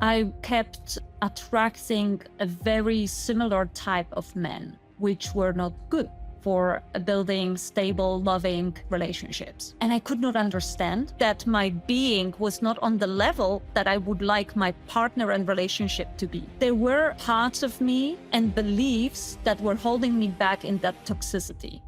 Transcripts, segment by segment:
I kept attracting a very similar type of men, which were not good for building stable, loving relationships. And I could not understand that my being was not on the level that I would like my partner and relationship to be. There were parts of me and beliefs that were holding me back in that toxicity.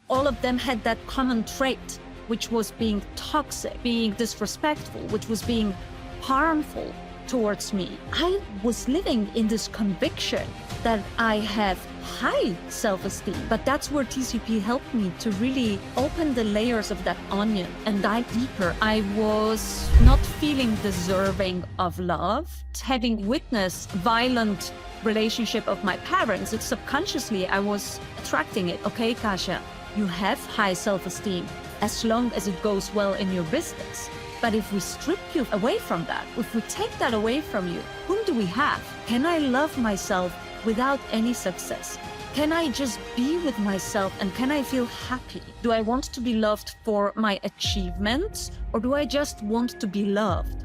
All of them had that common trait, which was being toxic, being disrespectful, which was being harmful towards me. I was living in this conviction that I have high self-esteem, but that's where TCP helped me to really open the layers of that onion and dive deeper. I was not feeling deserving of love. Having witnessed violent relationship of my parents, it's subconsciously I was attracting it. Okay, Kasia, you have high self-esteem as long as it goes well in your business. But if we strip you away from that, if we take that away from you, whom do we have? Can I love myself without any success? Can I just be with myself and can I feel happy? Do I want to be loved for my achievements or do I just want to be loved?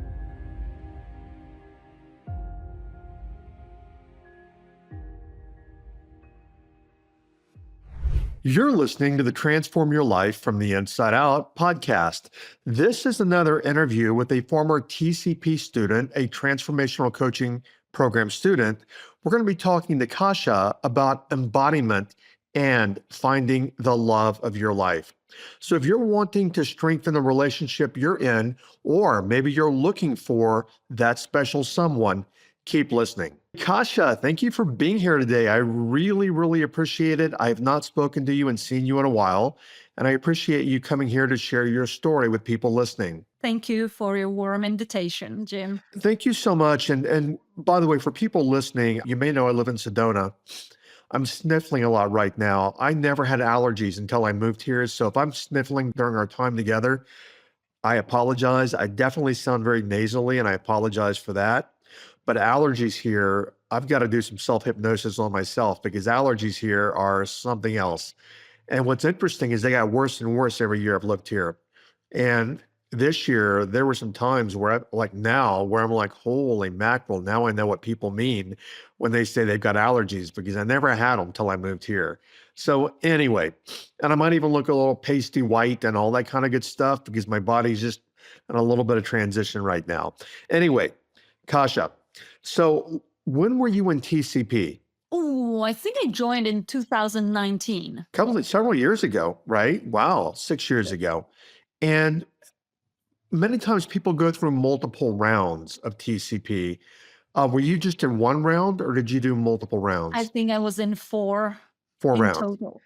You're listening to the Transform Your Life from the Inside Out podcast. This is another interview with a former TCP student, a transformational coaching program student. We're going to be talking to Kasia about embodiment and finding the love of your life. So if you're wanting to strengthen the relationship you're in, or maybe you're looking for that special someone, keep listening. Kasia, thank you for being here today. I really, really appreciate it. I have not spoken to you and seen you in a while, and I appreciate you coming here to share your story with people listening. Thank you for your warm invitation, Jim. Thank you so much. And by the way, for people listening, you may know I live in Sedona. I'm sniffling a lot right now. I never had allergies until I moved here. So if I'm sniffling during our time together, I apologize. I definitely sound very nasally, and I apologize for that. But allergies here, I've got to do some self-hypnosis on myself because allergies here are something else. And what's interesting is they got worse and worse every year I've lived here. And this year, there were some times where I'm like, holy mackerel, now I know what people mean when they say they've got allergies because I never had them until I moved here. So anyway, and I might even look a little pasty white and all that kind of good stuff because my body's just in a little bit of transition right now. Anyway, Kasia, so when were you in TCP? Oh, I think I joined in 2019. Several years ago, right? Wow, 6 years ago. And many times people go through multiple rounds of TCP. Were you just in one round or did you do multiple rounds? I think I was in four rounds. total.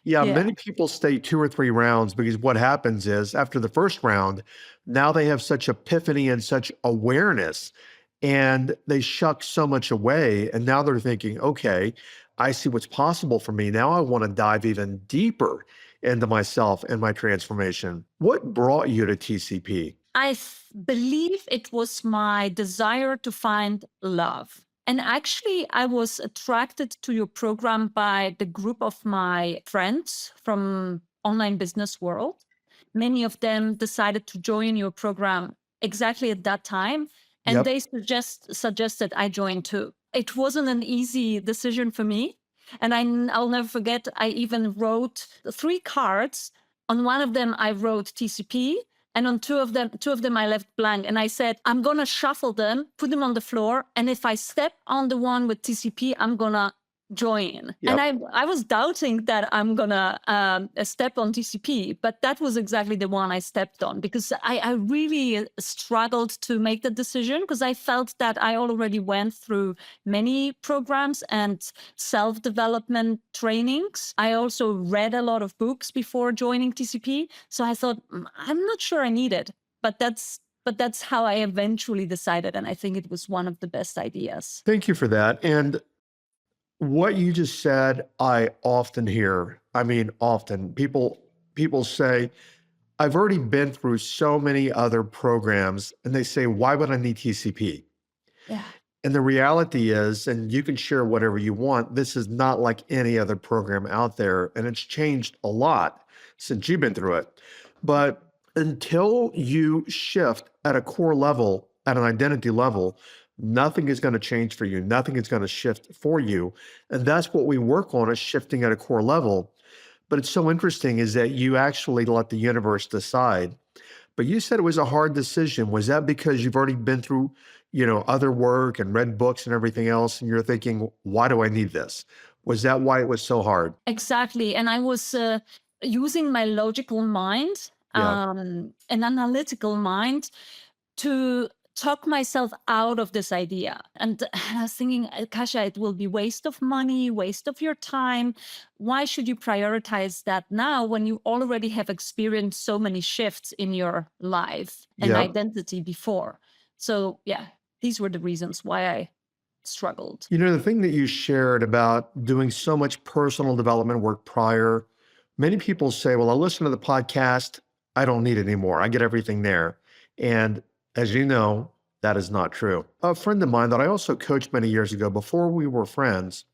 Yeah, many people stay 2 or 3 rounds because what happens is after the first round, now they have such epiphany and such awareness and they shuck so much away. And now they're thinking, okay, I see what's possible for me. Now I want to dive even deeper into myself and my transformation. What brought you to TCP? I believe it was my desire to find love. And actually, I was attracted to your program by the group of my friends from online business world. Many of them decided to join your program exactly at that time. And they suggested I join too. It wasn't an easy decision for me. And I'll never forget, I even wrote 3 cards. On one of them, I wrote TCP. And on two of them, I left blank. And I said, I'm going to shuffle them, put them on the floor. And if I step on the one with TCP, I'm going to join. And I was doubting that I'm going to step on TCP. But that was exactly the one I stepped on because I really struggled to make the decision because I felt that I already went through many programs and self-development trainings. I also read a lot of books before joining TCP. So I thought, I'm not sure I need it. But that's how I eventually decided. And I think it was one of the best ideas. Thank you for that. And what you just said, I often hear. I mean, often people say, I've already been through so many other programs, and they say, why would I need TCP? Yeah. And the reality is, and you can share whatever you want, this is not like any other program out there, and it's changed a lot since you've been through it. But until you shift at a core level at an identity level, nothing is going to change for you. Nothing is going to shift for you. And that's what we work on, is shifting at a core level. But it's so interesting is that you actually let the universe decide. But you said it was a hard decision. Was that because you've already been through, other work and read books and everything else, and you're thinking, why do I need this? Was that why it was so hard? Exactly. And I was using my logical mind, Yeah. an analytical mind, to talk myself out of this idea. And I was thinking, Kasia, it will be waste of money, waste of your time. Why should you prioritize that now when you already have experienced so many shifts in your life and Yep. identity before? So, yeah, these were the reasons why I struggled. The thing that you shared about doing so much personal development work prior, many people say, well, I listen to the podcast. I don't need it anymore. I get everything there. And as you know, that is not true. A friend of mine that I also coached many years ago, before we were friends,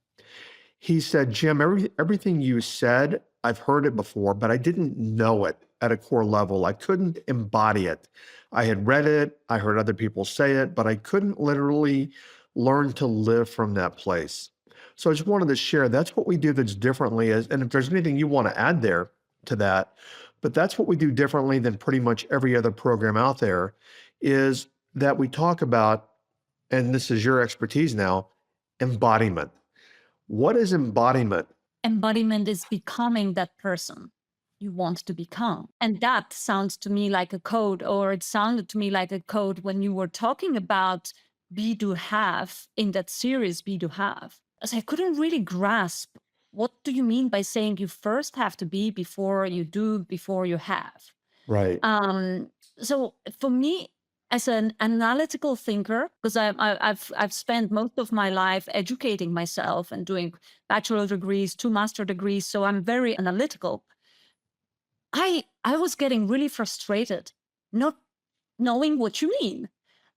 he said, Jim, everything you said, I've heard it before, but I didn't know it at a core level. I couldn't embody it. I had read it, I heard other people say it, but I couldn't literally learn to live from that place. So I just wanted to share that's what we do that's differently. And if there's anything you want to add there to that, but that's what we do differently than pretty much every other program out there, is that we talk about, and this is your expertise now, embodiment. What is embodiment? Embodiment is becoming that person you want to become. And that sounds to me like a code, or it sounded to me like a code when you were talking about be, do, have in that series, be, do, have. As I couldn't really grasp, what do you mean by saying you first have to be before you do, before you have? Right. So for me, as an analytical thinker, because I've spent most of my life educating myself and doing bachelor degrees, 2 master degrees, so I'm very analytical. I was getting really frustrated, not knowing what you mean.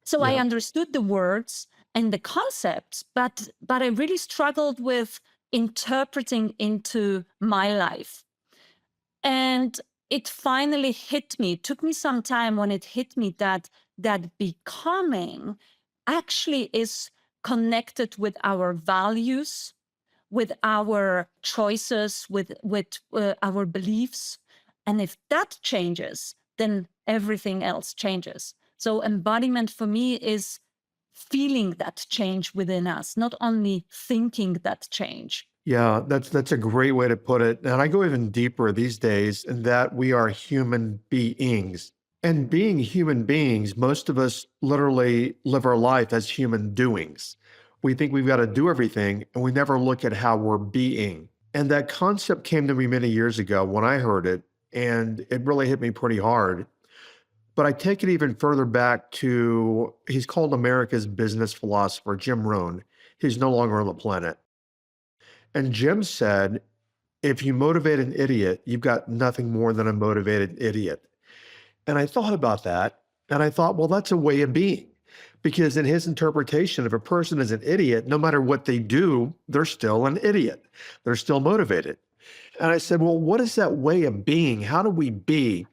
So I Yeah. understood the words and the concepts, but I really struggled with interpreting into my life. And it finally hit me. It took me some time when it hit me that becoming actually is connected with our values, with our choices, with our beliefs. And if that changes, then everything else changes. So embodiment for me is feeling that change within us, not only thinking that change. Yeah, that's a great way to put it. And I go even deeper these days in that we are human beings. And being human beings, most of us literally live our life as human doings. We think we've got to do everything, and we never look at how we're being. And that concept came to me many years ago when I heard it, and it really hit me pretty hard. But I take it even further back to, he's called America's business philosopher, Jim Rohn. He's no longer on the planet. And Jim said, if you motivate an idiot, you've got nothing more than a motivated idiot. And I thought about that, and I thought, well, that's a way of being. Because in his interpretation, if a person is an idiot, no matter what they do, they're still an idiot. They're still motivated. And I said, well, what is that way of being? How do we be?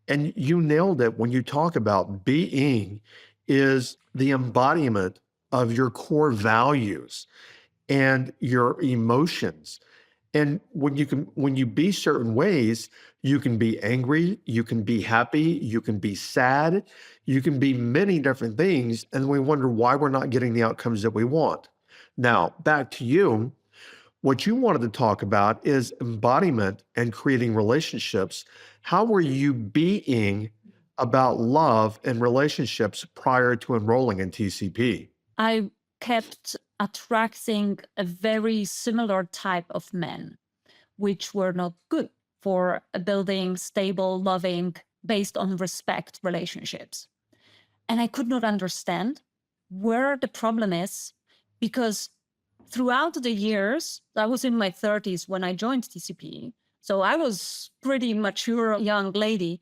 And you nailed it when you talk about being is the embodiment of your core values and your emotions. And when you be certain ways, you can be angry, you can be happy, you can be sad, you can be many different things. And we wonder why we're not getting the outcomes that we want. Now, back to you. What you wanted to talk about is embodiment and creating relationships. How were you being about love and relationships prior to enrolling in TCP? I kept attracting a very similar type of men, which were not good for building stable, loving, based on respect relationships. And I could not understand where the problem is, because throughout the years, I was in my 30s when I joined TCP. So I was pretty mature young lady.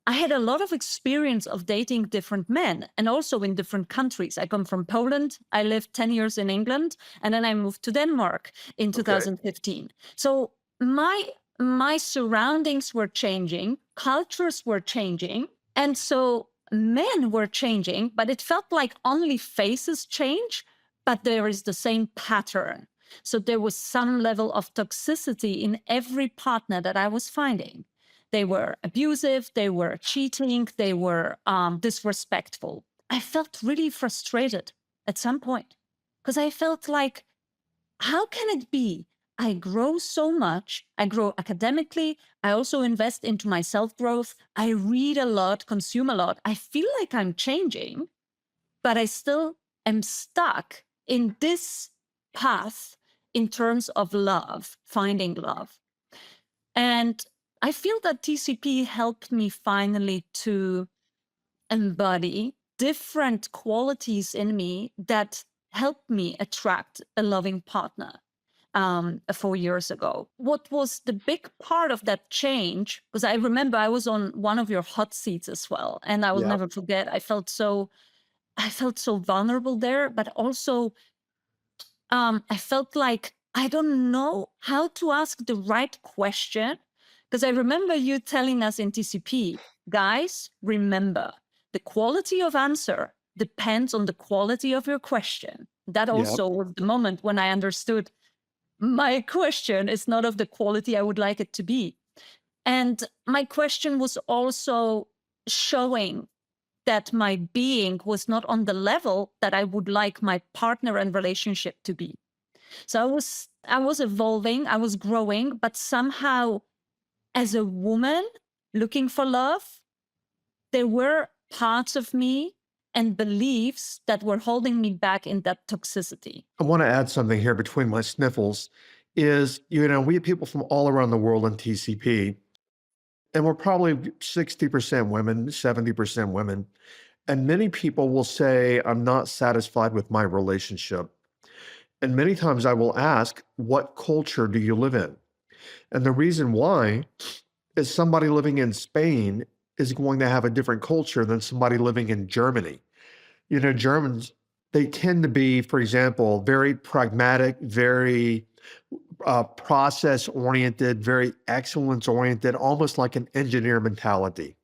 I had a lot of experience of dating different men and also in different countries. I come from Poland. I lived 10 years in England, and then I moved to Denmark in Okay. 2015. So my surroundings were changing, cultures were changing. And so men were changing, but it felt like only faces change, but there is the same pattern. So there was some level of toxicity in every partner that I was finding. They were abusive, they were cheating, they were disrespectful. I felt really frustrated at some point because I felt like, how can it be? I grow so much. I grow academically. I also invest into my self growth. I read a lot, consume a lot. I feel like I'm changing, but I still am stuck in this path in terms of love, finding love. And I feel that TCP helped me finally to embody different qualities in me that helped me attract a loving partner 4 years ago. What was the big part of that change? Because I remember I was on one of your hot seats as well, and I will Yeah. never forget. I felt so vulnerable there, but also I felt like I don't know how to ask the right question. Because I remember you telling us in TCP, guys, remember the quality of answer depends on the quality of your question. That Yeah. also was the moment when I understood my question is not of the quality I would like it to be. And my question was also showing that my being was not on the level that I would like my partner and relationship to be. So I was evolving, I was growing, but somehow as a woman looking for love, there were parts of me and beliefs that were holding me back in that toxicity. I want to add something here between my sniffles is, we have people from all around the world in TCP, and we're probably 60% women, 70% women. And many people will say, I'm not satisfied with my relationship. And many times I will ask, what culture do you live in? And the reason why is somebody living in Spain is going to have a different culture than somebody living in Germany. Germans, they tend to be, for example, very pragmatic, very process oriented, very excellence oriented, almost like an engineer mentality.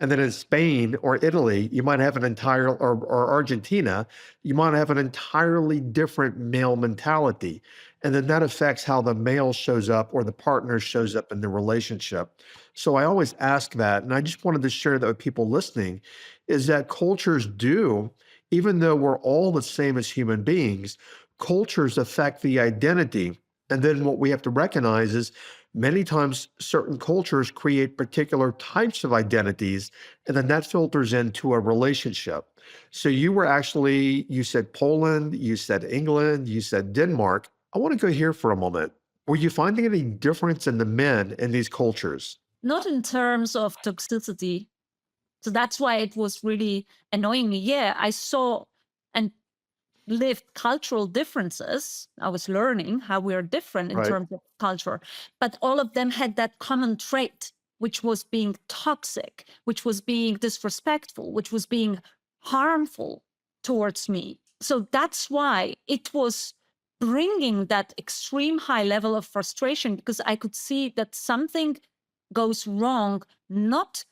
And then in Spain or Italy, you might have an entire, or Argentina, you might have an entirely different male mentality. And then that affects how the male shows up or the partner shows up in the relationship. So I always ask that. And I just wanted to share that with people listening is that cultures do, even though we're all the same as human beings, cultures affect the identity. And then what we have to recognize is many times certain cultures create particular types of identities, and then that filters into a relationship. So you said Poland, you said England, you said Denmark. I want to go here for a moment. Were you finding any difference in the men in these cultures? Not in terms of toxicity. So that's why it was really annoying me. Yeah, I saw and lived cultural differences. I was learning how we are different in Right. terms of culture, but all of them had that common trait, which was being toxic, which was being disrespectful, which was being harmful towards me. So that's why it was bringing that extreme high level of frustration because I could see that something goes wrong, not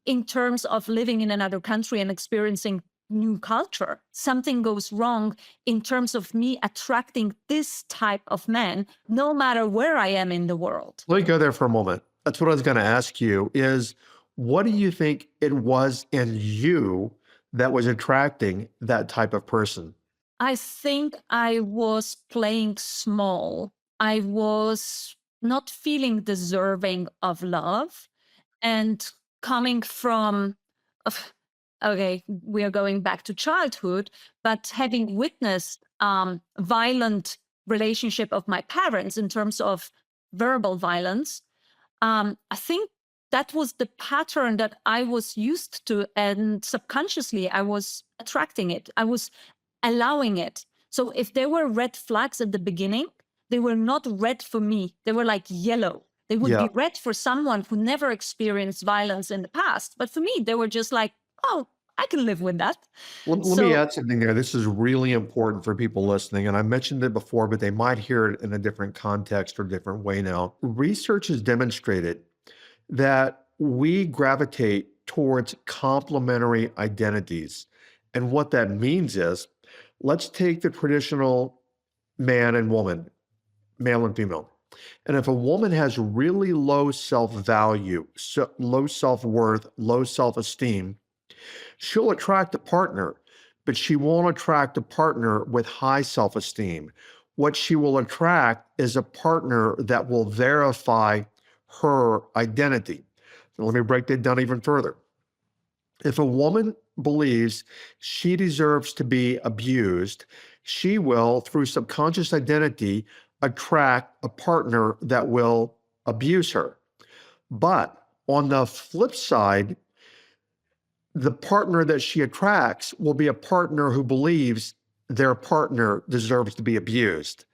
in terms of living in another country and experiencing new culture. Something goes wrong in terms of me attracting this type of man, no matter where I am in the world. Let me go there for a moment. That's what I was going to ask you is what do you think it was in you that was attracting that type of person? I think I was playing small. I was not feeling deserving of love. And coming from, okay, we are going back to childhood, but having witnessed violent relationship of my parents in terms of verbal violence, I think that was the pattern that I was used to, and subconsciously I was attracting it. I was allowing it. So if there were red flags at the beginning, they were not red for me. They were like yellow. They would Yeah. be red for someone who never experienced violence in the past. But for me, they were just like, oh, I can live with that. Let me So add something there. This is really important for people listening. And I mentioned it before, but they might hear it in a different context or different way now. Research has demonstrated that we gravitate towards complementary identities. And what that means is, let's take the traditional man and woman, male and female. And if a woman has really low self value, so low self worth, low self esteem, she'll attract a partner, but she won't attract a partner with high self esteem. What she will attract is a partner that will verify her identity. So let me break that down even further. If a woman believes she deserves to be abused, she will, through subconscious identity, attract a partner that will abuse her. But on the flip side, the partner that she attracts will be a partner who believes their partner deserves to be abused.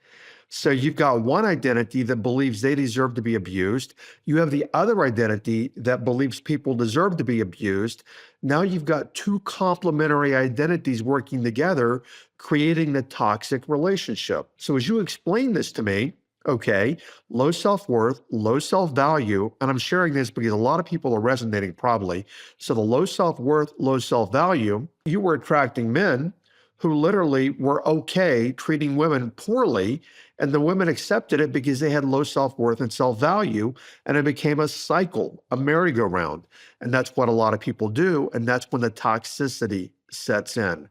So you've got one identity that believes they deserve to be abused. You have the other identity that believes people deserve to be abused. Now you've got two complementary identities working together, creating the toxic relationship. So as you explain this to me, okay, low self-worth, low self-value, and I'm sharing this because a lot of people are resonating probably. So the low self-worth, low self-value, you were attracting men who literally were okay treating women poorly, and the women accepted it because they had low self-worth and self-value, and it became a cycle, a merry-go-round. And that's what a lot of people do, and that's when the toxicity sets in.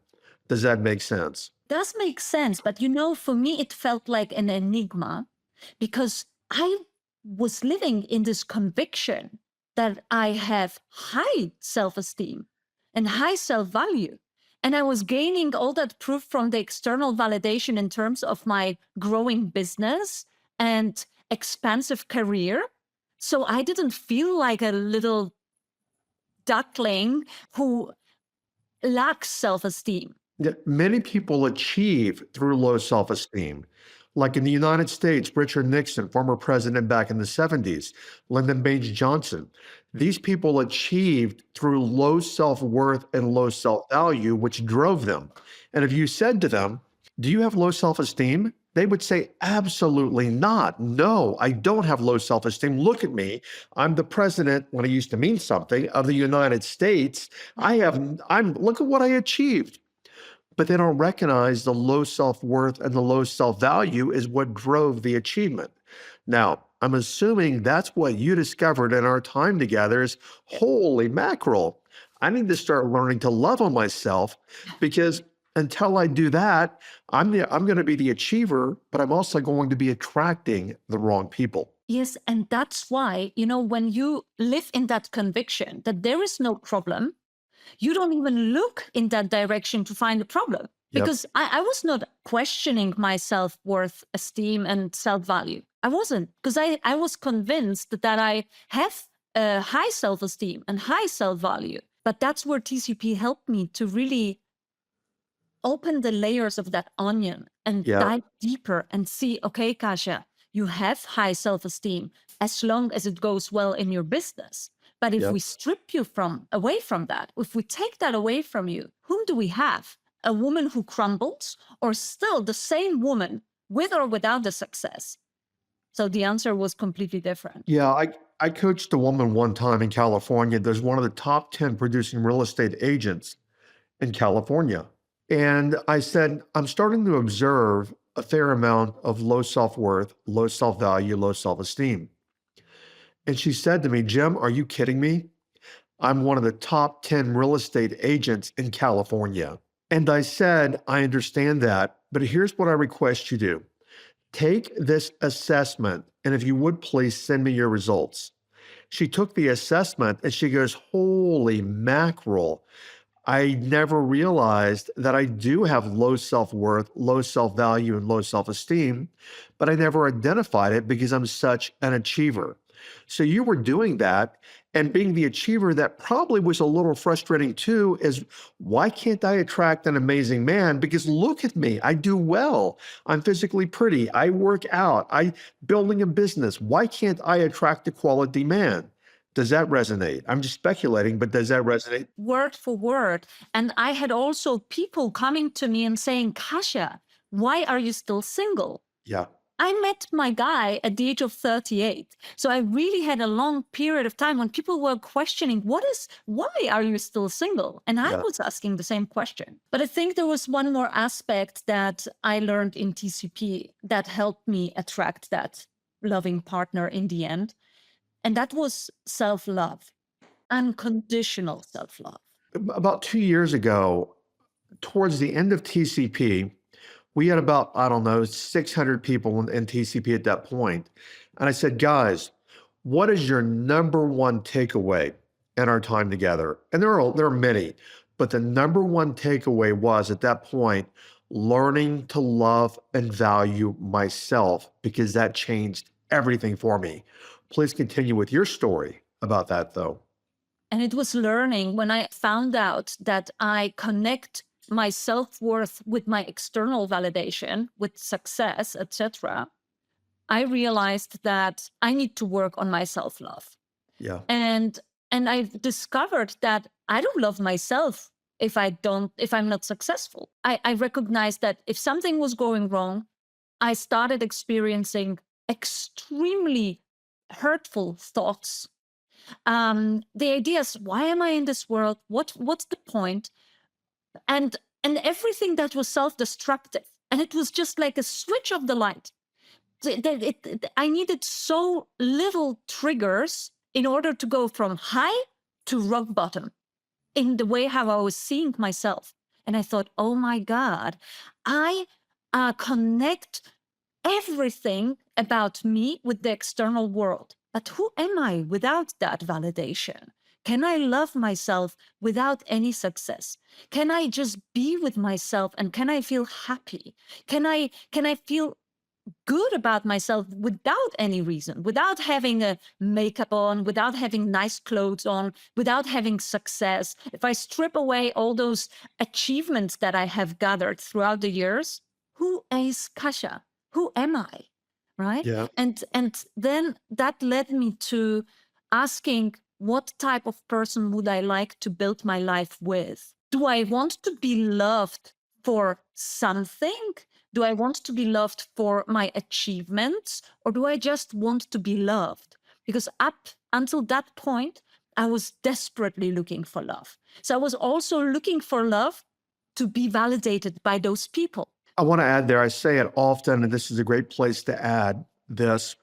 Does that make sense? Does make sense, but for me, it felt like an enigma because I was living in this conviction that I have high self-esteem and high self-value. And I was gaining all that proof from the external validation in terms of my growing business and expansive career. So I didn't feel like a little duckling who lacks self-esteem. Yeah, many people achieve through low self-esteem. Like in the United States, Richard Nixon, former president back in the 70s, Lyndon Baines Johnson. These people achieved through low self-worth and low self-value, which drove them. And if you said to them, do you have low self-esteem? They would say, absolutely not. No, I don't have low self-esteem. Look at me. I'm the president, when it used to mean something, of the United States. Look at what I achieved. But they don't recognize the low self-worth and the low self-value is what drove the achievement. Now, I'm assuming that's what you discovered in our time together is, holy mackerel, I need to start learning to love on myself, because until I do that, I'm going to be the achiever, but I'm also going to be attracting the wrong people. Yes, and that's why, when you live in that conviction that there is no problem, you don't even look in that direction to find a problem. Yep. Because I was not questioning my self-worth, esteem, and self-value. I wasn't, because I was convinced that I have a high self-esteem and high self-value. But that's where TCP helped me to really open the layers of that onion and Yeah. dive deeper and see, okay, Kasia, you have high self-esteem as long as it goes well in your business. But if Yep. we strip you away from that, if we take that away from you, whom do we have? A woman who crumbles, or still the same woman with or without the success? So the answer was completely different. Yeah, I coached a woman one time in California. There's one of the top 10 producing real estate agents in California. And I said, I'm starting to observe a fair amount of low self-worth, low self-value, low self-esteem. And she said to me, Jim, are you kidding me? I'm one of the top 10 real estate agents in California. And I said, I understand that, but here's what I request you do. Take this assessment, and if you would please send me your results. She took the assessment and she goes, holy mackerel. I never realized that I do have low self-worth, low self-value, and low self-esteem, but I never identified it because I'm such an achiever. So you were doing that, and being the achiever, that probably was a little frustrating too, is why can't I attract an amazing man? Because look at me, I do well. I'm physically pretty. I work out. I building a business. Why can't I attract a quality man? Does that resonate? I'm just speculating, but does that resonate? Word for word. And I had also people coming to me and saying, Kasia, why are you still single? Yeah. I met my guy at the age of 38. So I really had a long period of time when people were questioning, why are you still single? And I Yeah. was asking the same question. But I think there was one more aspect that I learned in TCP that helped me attract that loving partner in the end. And that was self-love, unconditional self-love. About 2 years ago, towards the end of TCP, we had about, I don't know, 600 people in TCP at that point. And I said, guys, what is your number one takeaway in our time together? And there are many, but the number one takeaway was at that point, learning to love and value myself, because that changed everything for me. Please continue with your story about that, though. And it was learning when I found out that I connect my self-worth with my external validation, with success, etc. I realized that I need to work on my self-love. Yeah. And I've discovered that I don't love myself if I'm not successful. I recognized that if something was going wrong, I started experiencing extremely hurtful thoughts. The idea is, why am I in this world? What's the point? And everything that was self-destructive. And it was just like a switch of the light. I needed so little triggers in order to go from high to rock bottom in the way how I was seeing myself. And I thought, oh my God, I connect everything about me with the external world. But who am I without that validation? Can I love myself without any success? Can I just be with myself and can I feel happy? Can I feel good about myself without any reason, without having a makeup on, without having nice clothes on, without having success? If I strip away all those achievements that I have gathered throughout the years, who is Kasia? Who am I? Right? Yeah. And then that led me to asking, what type of person would I like to build my life with? Do I want to be loved for something? Do I want to be loved for my achievements, or do I just want to be loved? Because up until that point, I was desperately looking for love. So I was also looking for love to be validated by those people. I want to add there, I say it often, and this is a great place to add this.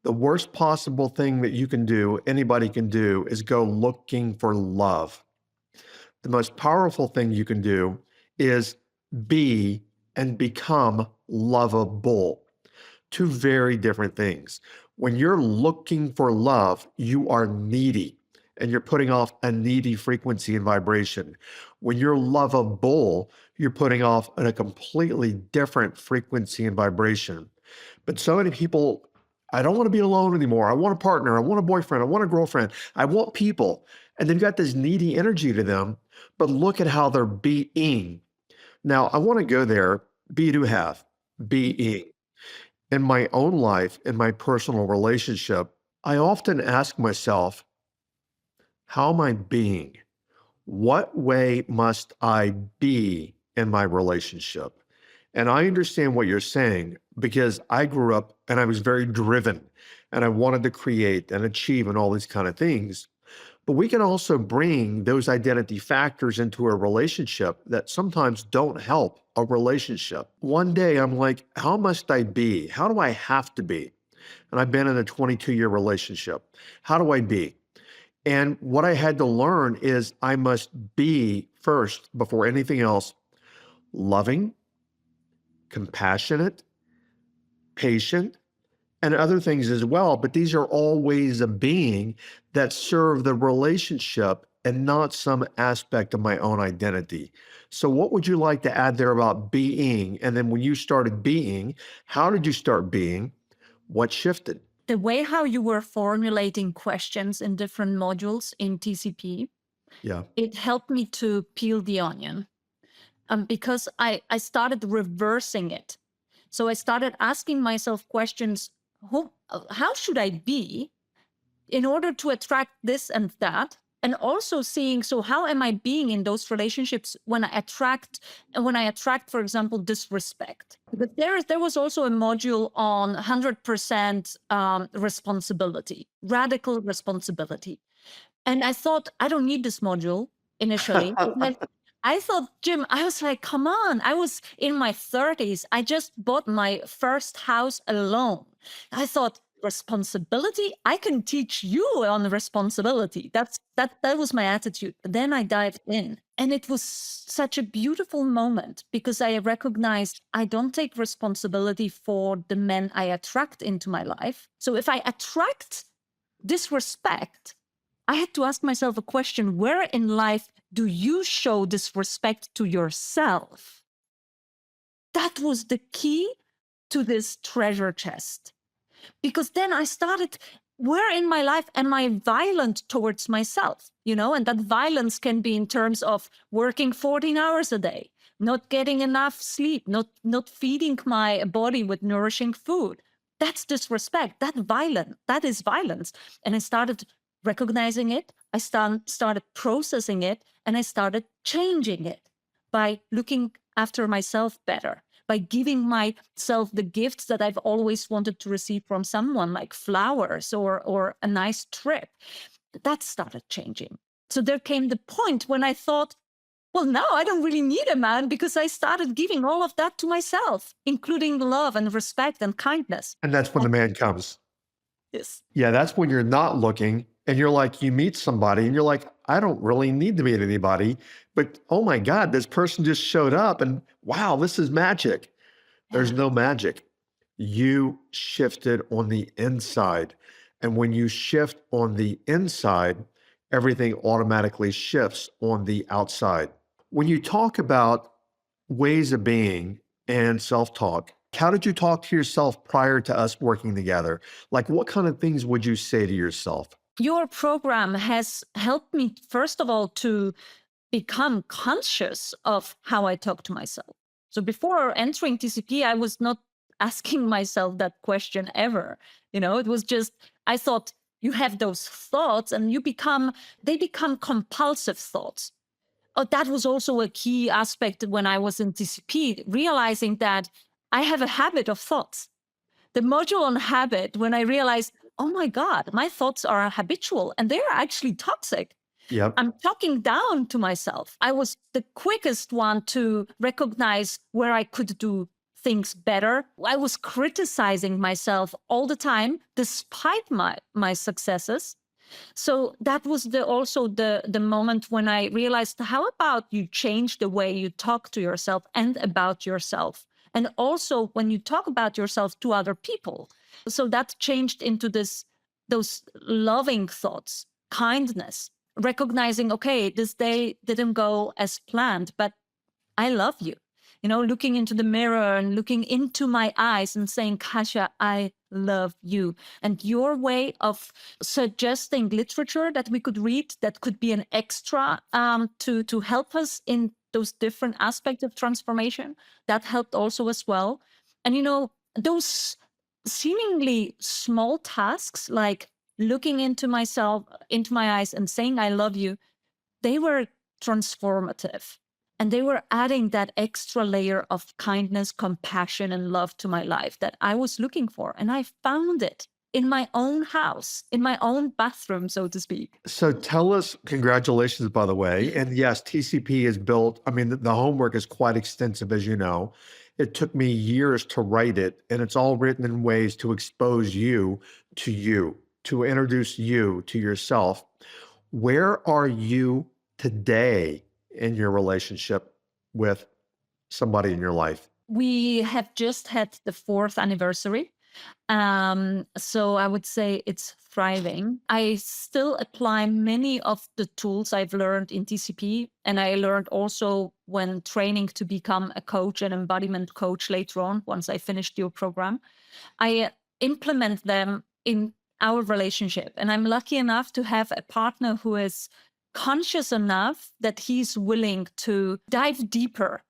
The worst possible thing that you can do, anybody can do, is go looking for love. The most powerful thing you can do is be and become lovable. Two very different things. When you're looking for love, you are needy and you're putting off a needy frequency and vibration. When you're lovable, you're putting off a completely different frequency and vibration. But so many people, I don't want to be alone anymore. I want a partner. I want a boyfriend. I want a girlfriend. I want people. And they've got this needy energy to them, but look at how they're being. Now, I want to go there. Be to have, being. In my own life, in my personal relationship, I often ask myself, how am I being? What way must I be in my relationship? And I understand what you're saying because I grew up and I was very driven and I wanted to create and achieve and all these kind of things. But we can also bring those identity factors into a relationship that sometimes don't help a relationship. One day I'm like, how must I be? How do I have to be? And I've been in a 22-year relationship. How do I be? And what I had to learn is I must be first, before anything else, loving, compassionate, patient, and other things as well. But these are all ways of being that serve the relationship and not some aspect of my own identity. So, what would you like to add there about being? And then when you started being, how did you start being? What shifted? The way how you were formulating questions in different modules in TCP, Yeah. it helped me to peel the onion, because I started reversing it. So I started asking myself questions, how should I be in order to attract this and that? And also seeing, so how am I being in those relationships when I attract, for example, disrespect? But there was also a module on 100% responsibility, radical responsibility. And I thought, I don't need this module initially. But I thought, Jim, I was like, come on. I was in my 30s. I just bought my first house alone. I thought, responsibility? I can teach you on responsibility. That was my attitude. But then I dived in. And it was such a beautiful moment because I recognized I don't take responsibility for the men I attract into my life. So if I attract disrespect, I had to ask myself a question: where in life do you show disrespect to yourself? That was the key to this treasure chest. Because then I started, where in my life am I violent towards myself? And that violence can be in terms of working 14 hours a day, not getting enough sleep, not feeding my body with nourishing food. That's disrespect. That is violence. And I started recognizing it. I started processing it, and I started changing it by looking after myself better, by giving myself the gifts that I've always wanted to receive from someone, like flowers or a nice trip. That started changing. So there came the point when I thought, well, now I don't really need a man, because I started giving all of that to myself, including love and respect and kindness. And that's when the And man comes. this, Yeah, that's when you're not looking and you're like, you meet somebody and you're like, I don't really need to meet anybody, but oh my God, this person just showed up and wow, this is magic. There's yeah. no magic. You shifted on the inside. And when you shift on the inside, everything automatically shifts on the outside. When you talk about ways of being and self-talk, how did you talk to yourself prior to us working together? Like, what kind of things would you say to yourself? Your program has helped me, first of all, to become conscious of how I talk to myself. So before entering TCP, I was not asking myself that question ever. It was just, I thought, you have those thoughts and they become compulsive thoughts. Oh, that was also a key aspect when I was in TCP, realizing that I have a habit of thoughts. The module on habit, when I realized, oh my God, my thoughts are habitual and they're actually toxic. Yep. I'm talking down to myself. I was the quickest one to recognize where I could do things better. I was criticizing myself all the time, despite my successes. So that was also the moment when I realized, how about you change the way you talk to yourself and about yourself? And also when you talk about yourself to other people. So that changed into those loving thoughts, kindness, recognizing, okay, this day didn't go as planned, but I love you. Looking into the mirror and looking into my eyes and saying, Kasia, I love you. And your way of suggesting literature that we could read that could be an extra to help us in those different aspects of transformation, that helped also as well. And those seemingly small tasks, like looking into myself, into my eyes and saying I love you, they were transformative. And they were adding that extra layer of kindness, compassion, and love to my life that I was looking for. And I found it in my own house, in my own bathroom, so to speak. So tell us, congratulations, by the way. And yes, TCP is built. I mean, the homework is quite extensive, as you know. It took me years to write it, and it's all written in ways to expose you, to introduce you to yourself. Where are you today in your relationship with somebody in your life? We have just had the 4th anniversary. So I would say it's thriving. I still apply many of the tools I've learned in TCP, and I learned also when training to become a coach, an embodiment coach later on, once I finished your program. I implement them in our relationship. And I'm lucky enough to have a partner who is conscious enough that he's willing to dive deeper,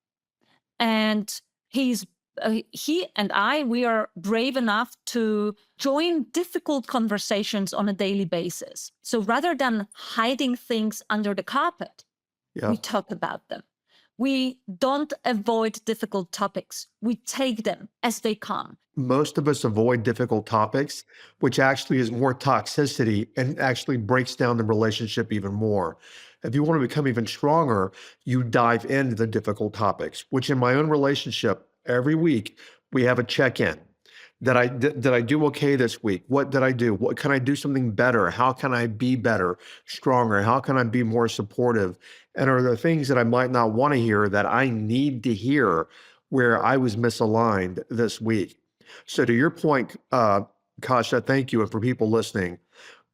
and he's he and I, we are brave enough to join difficult conversations on a daily basis. So rather than hiding things under the carpet, Yeah. we talk about them. We don't avoid difficult topics. We take them as they come. Most of us avoid difficult topics, which actually is more toxicity and actually breaks down the relationship even more. If you want to become even stronger, you dive into the difficult topics, which in my own relationship, every week we have a check-in. Did I do okay this week? What did I do? What can I do something better? How can I be better, stronger? How can I be more supportive? And are there things that I might not want to hear that I need to hear where I was misaligned this week? So to your point, Kasia, thank you. And for people listening,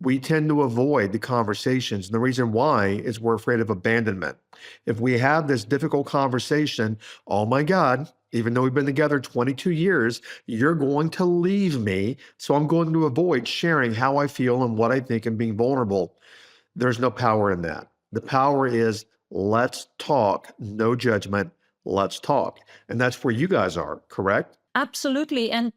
we tend to avoid the conversations. And the reason why is we're afraid of abandonment. If we have this difficult conversation, oh my God, even though we've been together 22 years, you're going to leave me. So I'm going to avoid sharing how I feel and what I think and being vulnerable. There's no power in that. The power is let's talk, no judgment, let's talk. And that's where you guys are, correct? Absolutely. And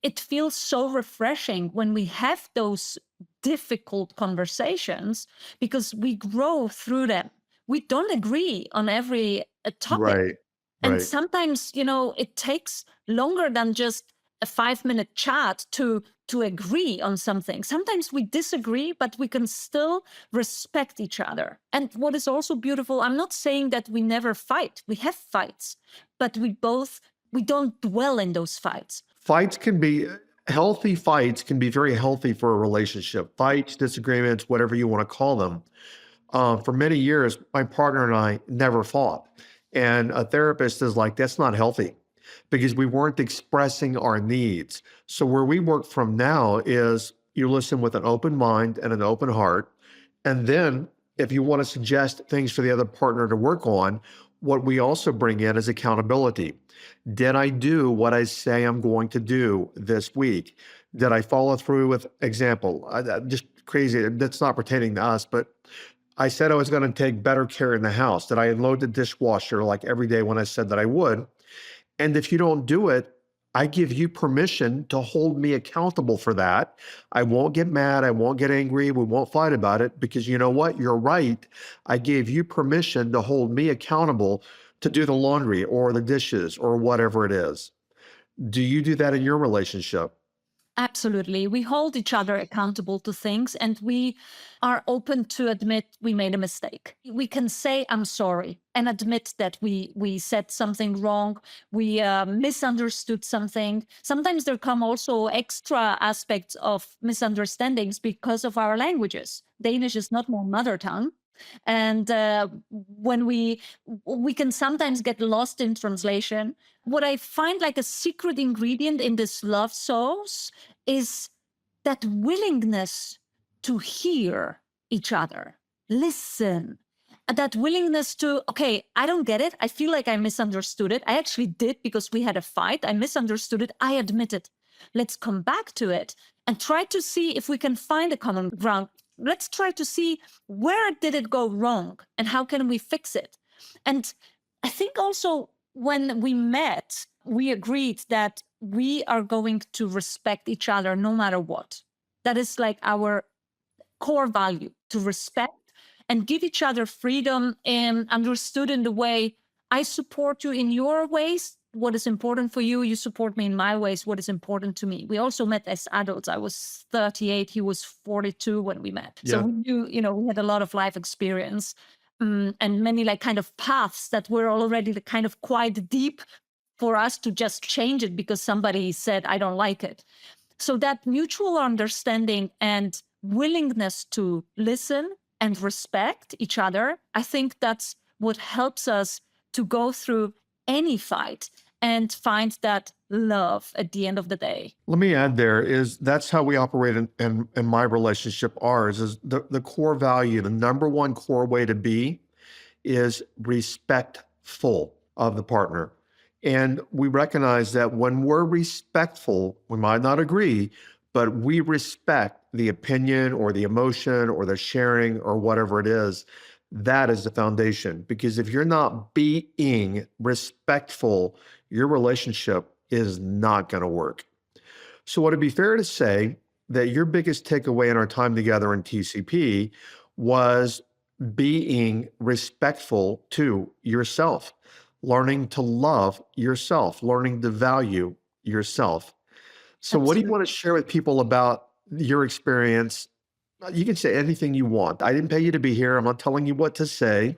it feels so refreshing when we have those difficult conversations because we grow through them. We don't agree on every topic. Right, And right. sometimes, it takes longer than just a 5-minute chat to agree on something. Sometimes we disagree, but we can still respect each other. And what is also beautiful, I'm not saying that we never fight. We have fights, but we don't dwell in those fights. Healthy fights can be very healthy for a relationship. Fights, disagreements, whatever you want to call them. For many years, my partner and I never fought. And a therapist is like, that's not healthy because we weren't expressing our needs. So where we work from now is you listen with an open mind and an open heart. And then if you want to suggest things for the other partner to work on, what we also bring in is accountability. Did I do what I say I'm going to do this week? Did I follow through with example? Just crazy. That's not pertaining to us, but I said I was going to take better care in the house. Did I unload the dishwasher like every day when I said that I would? And if you don't do it, I give you permission to hold me accountable for that. I won't get mad. I won't get angry. We won't fight about it because you know what? You're right. I gave you permission to hold me accountable to do the laundry or the dishes or whatever it is. Do you do that in your relationship? Absolutely. We hold each other accountable to things and we are open to admit we made a mistake. We can say, I'm sorry, and admit that we said something wrong. We misunderstood something. Sometimes there come also extra aspects of misunderstandings because of our languages. Danish is not my mother tongue. And when we can sometimes get lost in translation. What I find like a secret ingredient in this love sauce is that willingness to hear each other, listen, that willingness to, okay, I don't get it. I feel like I misunderstood it. I actually did because we had a fight. I misunderstood it. I admit it. Let's come back to it and try to see if we can find a common ground. Let's try to see where did it go wrong and how can we fix it. And I think also when we met, we agreed that we are going to respect each other no matter what. That is like our core value, to respect and give each other freedom and understood in the way I support you in your ways. What is important for you, you support me in my ways, what is important to me. We also met as adults. I was 38, he was 42 when we met. So Yeah. we knew, we had a lot of life experience and many like kind of paths that were already kind of quite deep for us to just change it because somebody said, I don't like it. So that mutual understanding and willingness to listen and respect each other, I think that's what helps us to go through any fight and find that love at the end of the day. Let me add there is that's how we operate in my relationship. Ours is the core value, the number one core way to be is respectful of the partner. And we recognize that when we're respectful, we might not agree, but we respect the opinion or the emotion or the sharing or whatever it is. That is the foundation, because if you're not being respectful, your relationship is not going to work. So would it be fair to say that your biggest takeaway in our time together in TCP was being respectful to yourself, learning to love yourself, learning to value yourself? So what do you Absolutely. want to share with people about your experience? You can say anything you want. I didn't pay you to be here. I'm not telling you what to say.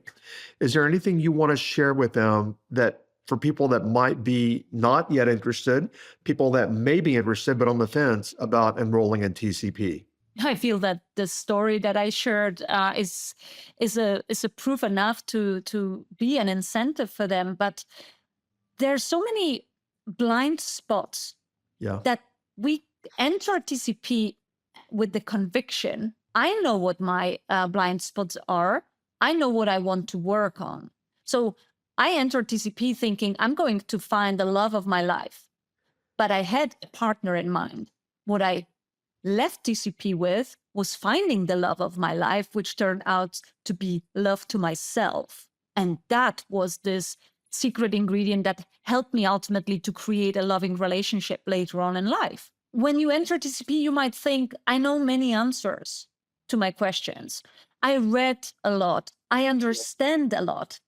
Is there anything you want to share with them that for people that might be not yet interested, people that may be interested but on the fence about enrolling in TCP? I feel that the story that I shared is a proof enough to be an incentive for them. But there's so many blind spots Yeah. that we enter TCP with the conviction, I know what my blind spots are. I know what I want to work on. So I entered TCP thinking I'm going to find the love of my life, but I had a partner in mind. What I left TCP with was finding the love of my life, which turned out to be love to myself. And that was this secret ingredient that helped me ultimately to create a loving relationship later on in life. When you enter TCP, you might think, I know many answers to my questions. I read a lot. I understand a lot.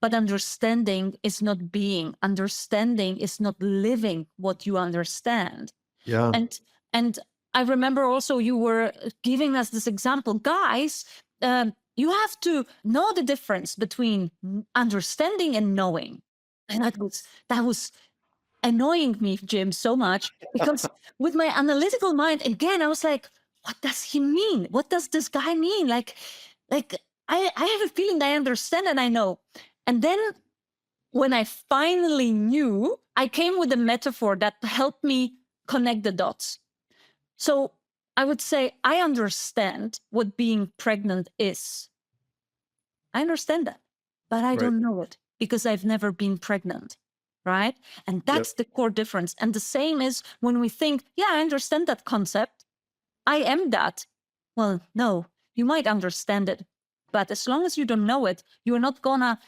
But understanding is not being. Understanding is not living what you understand. Yeah. And I remember also you were giving us this example, guys. You have to know the difference between understanding and knowing, and that was annoying me, Jim, so much because with my analytical mind, again, I was like, what does he mean? What does this guy mean? Like I have a feeling I understand and I know, and then when I finally knew, I came with a metaphor that helped me connect the dots. So I would say I understand what being pregnant is. I understand that, but I Right. don't know it because I've never been pregnant, right? And Yep. that's the core difference. And the same is when we think, yeah, I understand that concept. I am that. Well, no, you might understand it, but as long as you don't know it, you're not gonna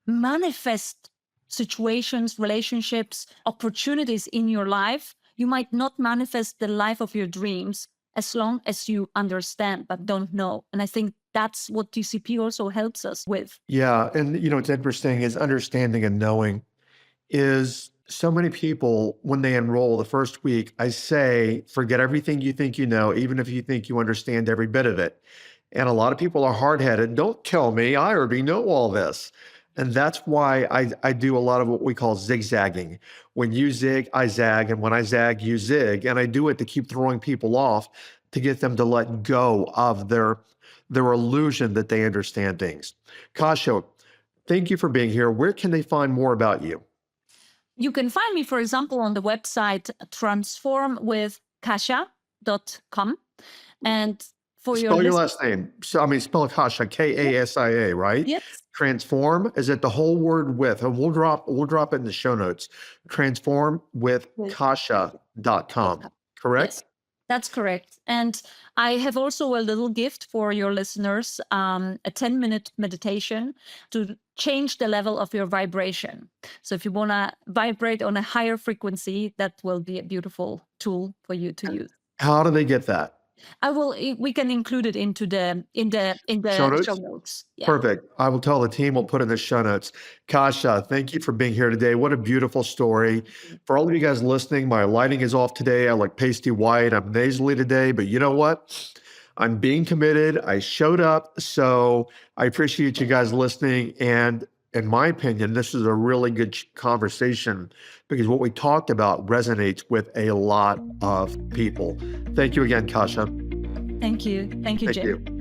manifest situations, relationships, opportunities in your life. You might not manifest the life of your dreams as long as you understand but don't know. And I think that's what TCP also helps us with. Yeah. And what's interesting is understanding and knowing is so many people, when they enroll the first week, I say, forget everything you think you know, even if you think you understand every bit of it. And a lot of people are hard-headed. Don't tell me, I already know all this. And that's why I do a lot of what we call zigzagging. When you zig, I zag. And when I zag, you zig. And I do it to keep throwing people off, to get them to let go of their illusion that they understand things. Kasia, thank you for being here. Where can they find more about you? You can find me, for example, on the website transformwithkasia.com. And for your Spell your list, last name. So, spell Kasia, Kasia, right? yes, Transform, is it the whole word with? And we'll drop it in the show notes. Transform with with Kasia.com, yes, correct? that's correct. And I have also a little gift for your listeners, a 10-minute meditation to change the level of your vibration. So if you want to vibrate on a higher frequency, that will be a beautiful tool for you to use. How do they get that? We can include it into Show the show notes? notes. Yeah. Perfect. I will tell the team, we'll put in the show notes. Kasia, thank you for being here today. What a beautiful story. For all of you guys listening, my lighting is off today. I look pasty white. I'm nasally today, but you know what? I'm being committed. I showed up. So I appreciate you guys listening. And in my opinion, this is a really good conversation because what we talked about resonates with a lot of people. Thank you again, Kasia. Thank you. Thank you, Thank Jim. you.